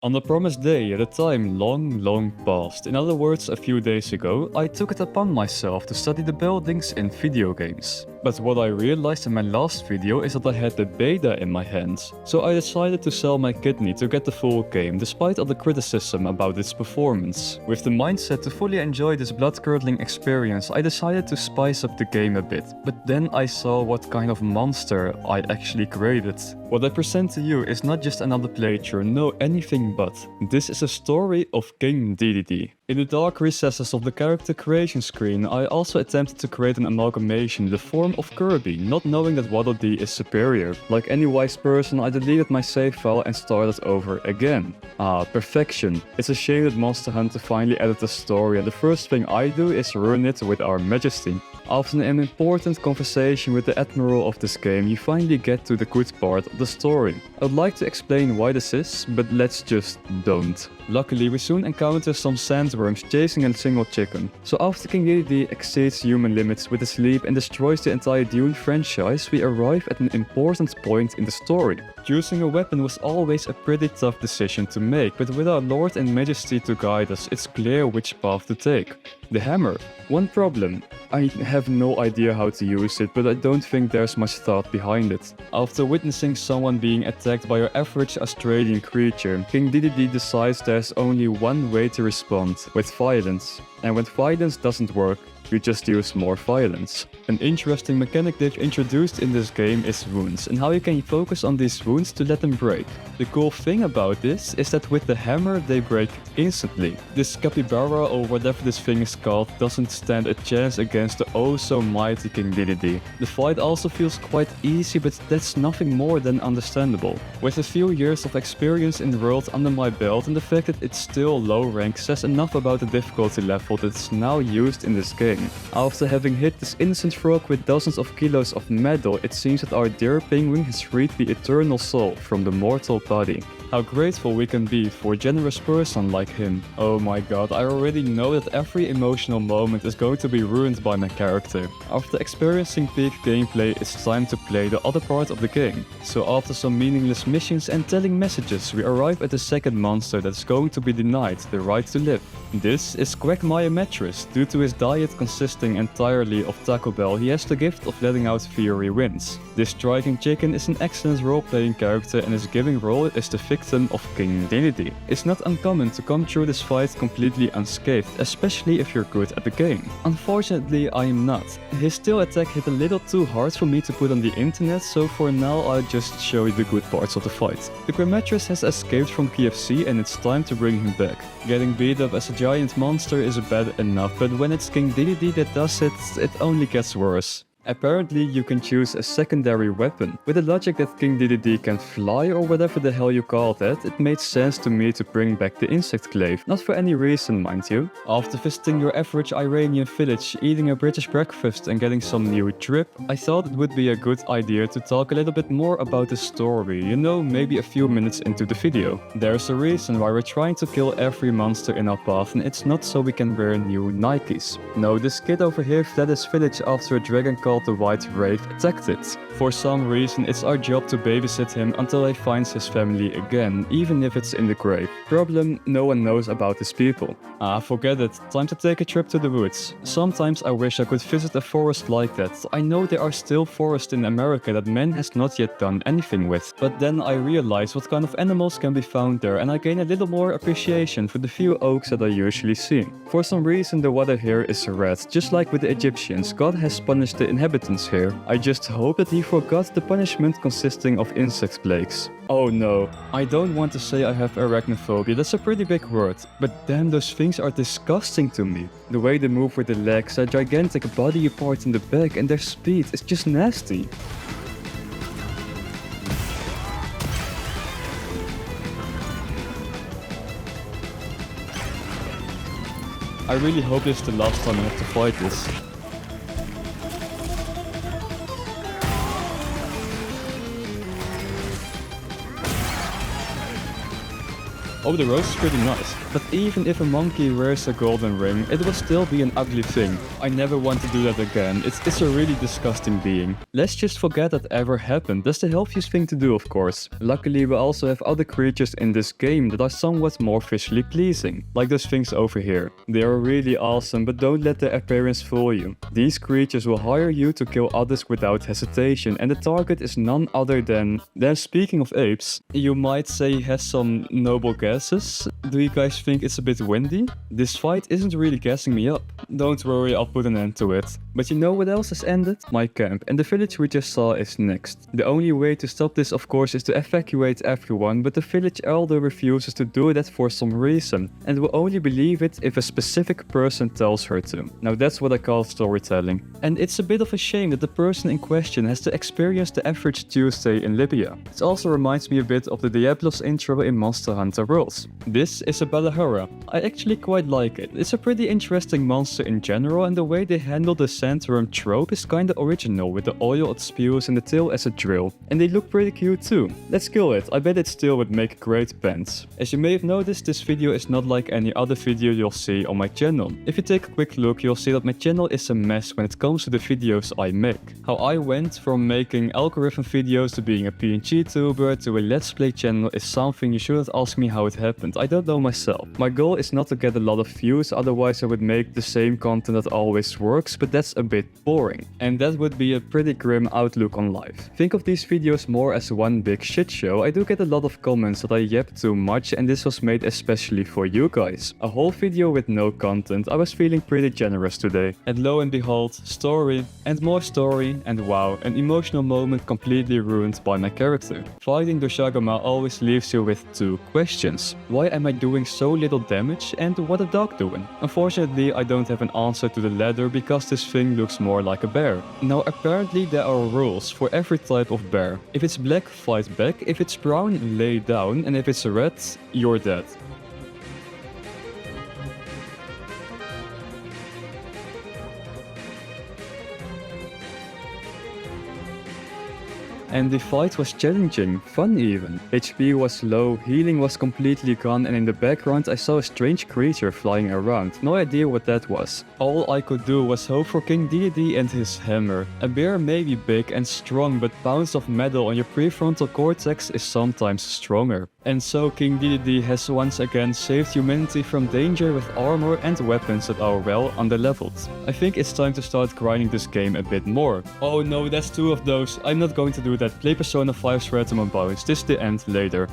On the promised day at a time long past, in other words a few days ago, I took it upon myself to study the buildings in video games. But what I realized in my last video is that I had the beta in my hands, so I decided to sell my kidney to get the full game despite all the criticism about its performance. With the mindset to fully enjoy this blood-curdling experience, I decided to spice up the game a bit, but then I saw what kind of monster I actually created. What I present to you is not just another playthrough, no anything but. This is a story of King Dedede. In the dark recesses of the character creation screen, I also attempted to create an amalgamation in the form of Kirby, not knowing that Waddle Dee is superior. Like any wise person, I deleted my save file and started over again. Perfection. It's a shame that Monster Hunter finally added a story, and the first thing I do is ruin it with our majesty. After an important conversation with the admiral of this game, you finally get to the good part of the story. I would like to explain why this is, but let's just don't. Luckily, we soon encounter some sandworms chasing a single chicken. So after King Dedede exceeds human limits with his leap and destroys the entire Dune franchise, we arrive at an important point in the story. Choosing a weapon was always a pretty tough decision to make, but with our Lord and Majesty to guide us, it's clear which path to take. The hammer. One problem. I have no idea how to use it, but I don't think there's much thought behind it. After witnessing someone being attacked by your average Australian creature, King Dedede decides there's only one way to respond, with violence. And when violence doesn't work, you just use more violence. An interesting mechanic they've introduced in this game is wounds, and how you can focus on these wounds to let them break. The cool thing about this is that with the hammer they break instantly. This capybara, or whatever this thing is called, doesn't stand a chance against the oh so mighty King Dedede. The fight also feels quite easy, but that's nothing more than understandable. With a few years of experience in the world under my belt, and the fact that it's still low rank says enough about the difficulty level that's now used in this game. After having hit this innocent frog with dozens of kilos of metal, it seems that our dear penguin has freed the eternal soul from the mortal body. How grateful we can be for a generous person like him. Oh my god, I already know that every emotional moment is going to be ruined by my character. After experiencing peak gameplay, it's time to play the other part of the game. So after some meaningless missions and telling messages, we arrive at the second monster that's going to be denied the right to live. This is Quagmire Mattress. Due to his diet consisting entirely of Taco Bell, he has the gift of letting out fiery winds. This striking chicken is an excellent role-playing character, and his giving role is the victim of King Dedede. It's not uncommon to come through this fight completely unscathed, especially if you're good at the game. Unfortunately, I am not. His steel attack hit a little too hard for me to put on the internet, so for now I'll just show you the good parts of the fight. The Quagmire has escaped from KFC, and it's time to bring him back. Getting beat up as a giant monster is bad enough, but when it's King Dedede that does it, it only gets worse. Apparently, you can choose a secondary weapon. With the logic that King Dedede can fly, or whatever the hell you call that, it made sense to me to bring back the insect glaive. Not for any reason, mind you. After visiting your average Iranian village, eating a British breakfast and getting some new drip, I thought it would be a good idea to talk a little bit more about the story, you know, maybe a few minutes into the video. There's a reason why we're trying to kill every monster in our path, and it's not so we can wear new Nikes. No, this kid over here fled his village after a dragon called the White Wraith attacked it. For some reason, it's our job to babysit him until he finds his family again, even if it's in the grave. Problem, no one knows about his people. Forget it. Time to take a trip to the woods. Sometimes I wish I could visit a forest like that. I know there are still forests in America that man has not yet done anything with. But then I realize what kind of animals can be found there, and I gain a little more appreciation for the few oaks that I usually see. For some reason, the water here is red. Just like with the Egyptians, God has punished the inhabitants here. I just hope that he forgot the punishment consisting of insect plagues. Oh no, I don't want to say I have arachnophobia, that's a pretty big word, but damn, those things are disgusting to me. The way they move with their legs, their gigantic body part in the back, and their speed is just nasty. I really hope this is the last time I have to fight this. Oh, the rose is pretty nice. But even if a monkey wears a golden ring, it will still be an ugly thing. I never want to do that again. It's a really disgusting being. Let's just forget that ever happened. That's the healthiest thing to do, of course. Luckily, we also have other creatures in this game that are somewhat more visually pleasing. Like those things over here. They are really awesome, but don't let their appearance fool you. These creatures will hire you to kill others without hesitation, and the target is none other than speaking of apes, you might say he has some noble guesses. Do you guys think it's a bit windy? This fight isn't really gassing me up. Don't worry, I'll put an end to it. But you know what else has ended? My camp, and the village we just saw is next. The only way to stop this, of course, is to evacuate everyone, but the village elder refuses to do that for some reason, and will only believe it if a specific person tells her to. Now that's what I call storytelling. And it's a bit of a shame that the person in question has to experience the average Tuesday in Libya. It also reminds me a bit of the Diablos intro in Monster Hunter Worlds. This is a Balahura. I actually quite like it. It's a pretty interesting monster in general, and the way they handle the sandworm trope is kinda original, with the oil it spews and the tail as a drill. And they look pretty cute too. Let's kill it. I bet it still would make great pants. As you may have noticed, this video is not like any other video you'll see on my channel. If you take a quick look, you'll see that my channel is a mess when it comes to the videos I make. How I went from making algorithm videos to being a PNG tuber to a let's play channel is something you shouldn't ask me how it happened. I don't know myself. My goal is not to get a lot of views, otherwise I would make the same content that always works, but that's a bit boring. And that would be a pretty grim outlook on life. Think of these videos more as one big shit show. I do get a lot of comments that I yap too much, and this was made especially for you guys. A whole video with no content. I was feeling pretty generous today. And lo and behold, story and more story, and wow, an emotional moment completely ruined by my character. Fighting Doshagama always leaves you with two questions. Why am I doing so little damage, and what a dog doing? Unfortunately, I don't have an answer to the latter because this thing looks more like a bear. Now apparently there are rules for every type of bear. If it's black, fight back. If it's brown, lay down. And if it's red, you're dead. And the fight was challenging, fun even. HP was low, healing was completely gone, and in the background I saw a strange creature flying around. No idea what that was. All I could do was hope for King Dedede and his hammer. A bear may be big and strong, but pounds of metal on your prefrontal cortex is sometimes stronger. And so King Dedede has once again saved humanity from danger with armor and weapons that are well underleveled. I think it's time to start grinding this game a bit more. Oh no, that's two of those. I'm not going to do that. Play Persona 5's Random Unbound. This is the end later.